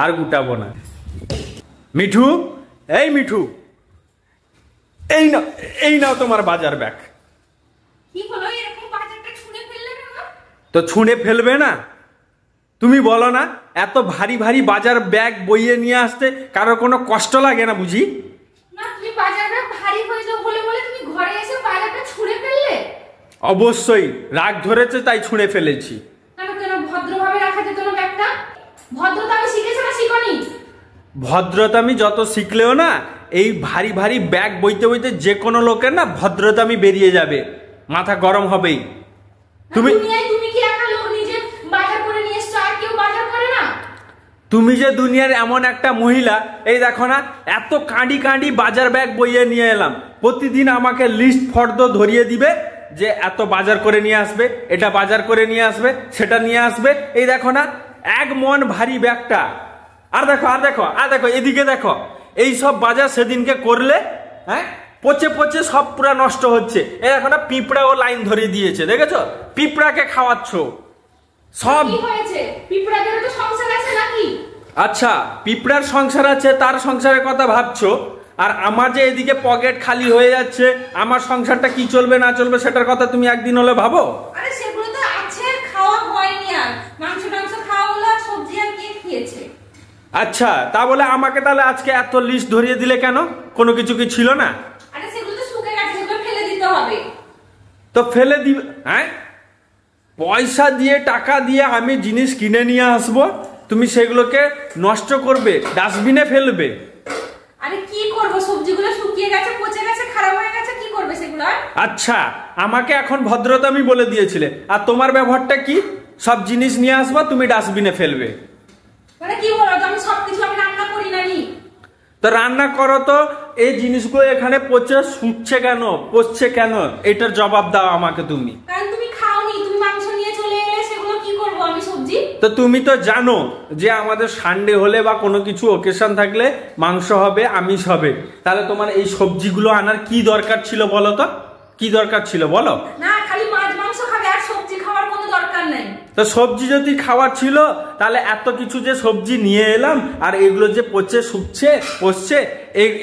আর গুটাবো না। মিঠু, এই মিঠু, এই নাও তোমার বাজার ব্যাগ। তো ছুঁড়ে ফেলবে না? তুমি বলো না, এত ভারী ভারী বাজার ব্যাগ বইয়ে নিয়ে আসতে কারোর কোনো কষ্ট লাগে না বুঝি? অবশ্যই রাগ ধরেছে তাই ছুঁড়ে ফেলেছি। ভদ্রতা আমি যত শিখলেও না, এই ভারী ভারী ব্যাগ বইতে বইতে যে কোনো লোকের না ভদ্রতা আমি বেরিয়ে যাবে, মাথা গরম হবেই। তুমি যে দুনিয়ার এমন একটা মহিলা, এই দেখো না, এত কাঁডি কাঁডি বাজার ব্যাগ বইয়ে নিয়ে এলাম। প্রতিদিন আমাকে লিস্ট ফর্দ ধরিয়ে দিবে যে এত বাজার করে নিয়ে আসবে, এটা বাজার করে নিয়ে আসবে, সেটা নিয়ে আসবে। এই দেখো না, এক মন ভারী ব্যাগটা। আর দেখো আর দেখো আর দেখো, এদিকে দেখো, এই সব বাজার সেদিনকে করলে হ্যাঁ পচে পচে সব পুরা নষ্ট হচ্ছে। এই দেখো না, পিঁপড়াও লাইন ধরে দিয়েছে, দেখেছো? পিঁপড়াকে খাওয়াচ্ছ সব। আচ্ছা, পিঁপড়ার সংসার আছে, তার সংসারের কথা ভাবছো, আর আমার যে এদিকে পকেট খালি হয়ে যাচ্ছে, আমার সংসারটা কি চলবে না চলবে সেটার কথা তুমি একদিন হলে ভাবো। আচ্ছা, তা বলে আমাকে তাহলে আজকে এত লিস্ট ধরিয়ে দিলে কেন? কোনো কিছু কি ছিল না? তো ফেলে দিবে? হ্যাঁ, পয়সা দিয়ে টাকা দিয়ে আমি জিনিস কিনে নিয়ে আসবো, তুমি সেগুলোকে নষ্ট করবে, ডাস্টবিনে ফেলবে। আরে কি করব, সবজিগুলো শুকিয়ে গেছে, পচে গেছে, খারাপ হয়ে গেছে, কি করবে সেগুলো? আচ্ছা, আমাকে এখন ভদ্রতা আমি বলে দিয়েছিলে, আর তোমার ব্যবহারটা কি? সব জিনিস নিয়ে আসবা, তুমি ডাস্টবিনে ফেলবে। মানে কি বলো, আমি সবকিছু আমি রান্না করি নানি। তো রান্না করো, তো এই জিনিসগুলো এখানে পচে শুকছে কেন, পচছে কেন, এটার জবাব দাও আমাকে তুমি। কারণ তুমি খাওনি, তুমি মাংস নিয়ে চলে এলে, সেগুলো কি করব আমি সবজি? তো তুমি তো জানো যে আমাদের সানডে হলে বা কোনো কিছু ওকেশন থাকলে মাংস হবে, আমিষ হবে, তাহলে তোমার এই সবজিগুলো আনার কি দরকার ছিল বলো তো? কি দরকার ছিল বলো? না, খালি মাছ মাংস খাবে, আর সবজি খাওয়ার কোনো দরকার নাই। তো সবজি যদি খাওয়ার ছিল, তাহলে এত কিছু যে সবজি নিয়ে এলাম, আর এগুলো যে পচে শুকছে পচছে,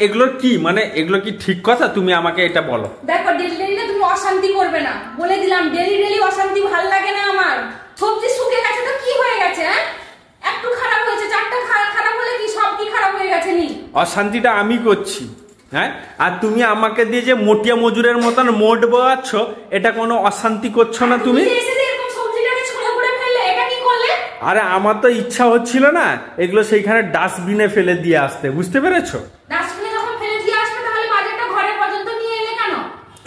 এগুলোর কি মানে, এগুলো কি ঠিক কথা? তুমি আমাকে এটা বলো। দেখো, ডেলি ডেলি না তুমি অশান্তি করবে না, বলে দিলাম। ডেলি ডেলি অশান্তি ভালো লাগে না আমার। সবজি শুকে গেছে তো কি হয়ে গেছে? হ্যাঁ, একটু খারাপ হয়েছে, চারটা খারাপ হলে কি সব কি খারাপ হয়ে গেছে নি? অশান্তিটা আমি করছি, হ্যাঁ? আর তুমি আমাকে দিয়ে যে মোটিয়া মজুরের মতন মোট বোয়াচ্ছ, এটা কোনো অশান্তি করছো না তুমি? আরে আমার তো ইচ্ছা হচ্ছিল না এগুলো সেইখানে ডাস্টবিনে ফেলে দিয়ে আসতে, বুঝতে পেরেছো?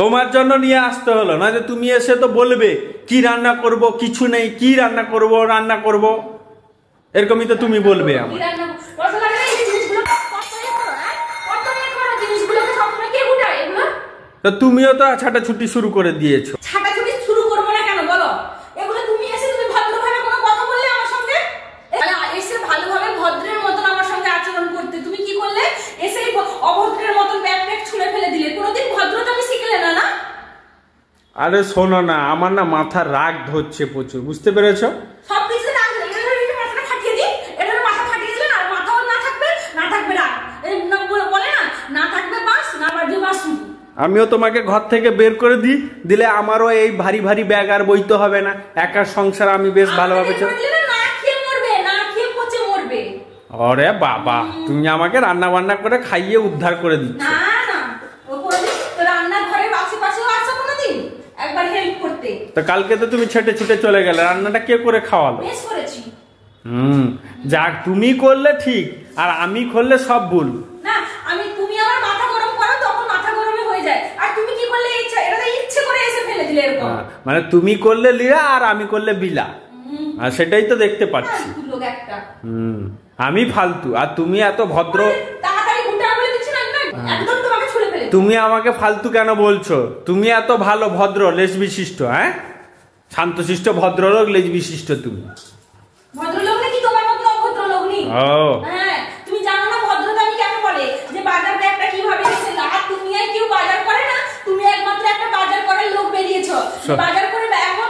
তোমার জন্য নিয়ে আসতে হলো, না যে তুমি এসে তো বলবে কি রান্না করব, কিছু নেই, কি রান্না করব, রান্না করব, এরকমই তো তুমি বলবে আমার। তো তুমিও তো ছাটাছুটি শুরু করে দিয়েছো। ছাটাছুটি শুরু করবো না কেন বলো? এগুলো তুমি এসে তুমি ভদ্রভাবে কোনো কথা বললে আমার সঙ্গে, এসে ভালোভাবে ভদ্রের মতন আমার সঙ্গে আচরণ করতে, তুমি কি করলে? এসে অভদ্রের মতন ব্যাগ ছুঁড়ে ফেলে দিলে। কোনোদিন ভদ্রতা আমি শিখলে না, না? আরে শোনো না, আমার না মাথা রাগ ধরছে প্রচুর, বুঝতে পেরেছো? সবকিছু রাগ, মাথাটা ফাটিয়ে দিই, এটার মাথা ফাটিয়ে দিলে আর মাথাও না থাকবে, না থাকবে রাগ। বলে না, না থাকবে বাস, না বাজবে বাসু। আমিও তোমাকে ঘর থেকে বের করে দিলে আমারও এই ভারী ভারী ব্যাগ আর বইতে হবে না, একার সংসার আমি বেশ ভালোভাবে আরে বাবা, তুমি আমাকে রান্না বান্না করে খাইয়ে উদ্ধার করে দিচ্ছ। তো কালকে তো তুমি ছেটে ছুটে চলে গেলে, রান্নাটা কে করে খাওয়ালো? যাক, তুমি করলে ঠিক, আর আমি করলে সব ভুল। না, তুমি আমার মাথা গরম করো, তখন মাথা গরমে হয়ে যায়। আর তুমি কি করলে? ইচ্ছে করে এসে ফেলে দিলে এরকম। মানে তুমি করলে লীলা আর আমি করলে বিলা, আর সেটাই তো দেখতে পাচ্ছি। আমি ফালতু আর তুমি এত ভদ্র। তুমি আমাকে ফালতু কেন বলছো? তুমি এত ভালো, ভদ্র, লেজ বিশিষ্ট, হ্যাঁ, শান্তশিষ্ট ভদ্রলোক, লেজ বিশিষ্ট। তুমি ভদ্রলোক নাকি তোমার মতো অভদ্রলোক নেই? হ্যাঁ, তুমি জানো না ভদ্রতা আমি কেন বলে, যে বাজার ব্যাগটা কিভাবে এসে, আর তুমি আর কেউ বাজার করে না, তুমি একমাত্র একটা বাজার করার লোক বেরিয়েছো। বাজার করে এমন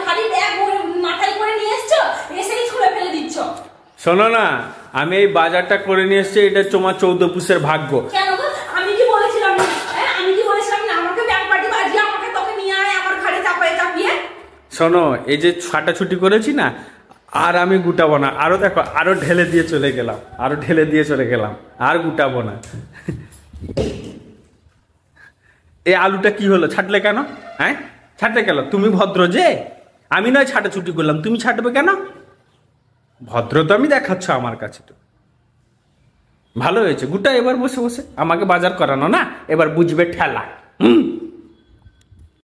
ভারী ব্যাগ মাথায় করে নিয়ে এসছো, এসেই ছুঁড়ে ফেলে শোনো না, আমি এই বাজারটা করে নিয়ে এসেছি, এটা তোমার 14 পুষের ভাগ্য। কেন গো? আমি কি বলেছিলাম না? আমি কি বলেছিলাম না আমাকে ব্যাগ পার্টি বাজিয়ে আমাকে তোকে নিয়ে আয় আমার ঘাড়ে চাপিয়ে? শোনো, এই যে ছাটাছুটি করেছি না, আর আমি গুটাবো না। আরো দেখো, আরো ঢেলে দিয়ে চলে গেলাম, আর গুটাবো না। এই আলুটা কি হলো, ছাটলে কেন? হ্যাঁ, ছাটলে কেন? তুমি ভদ্র যে, আমি নয় ছাটাছুটি করলাম, তুমি ছাটবে কেন? ভদ্র তো আমি দেখাচ্ছ আমার কাছে। তো ভালো হয়েছে গুটা, এবার বসে বসে আমাকে বাজার করানো না, এবার বুঝবে ঠেলা।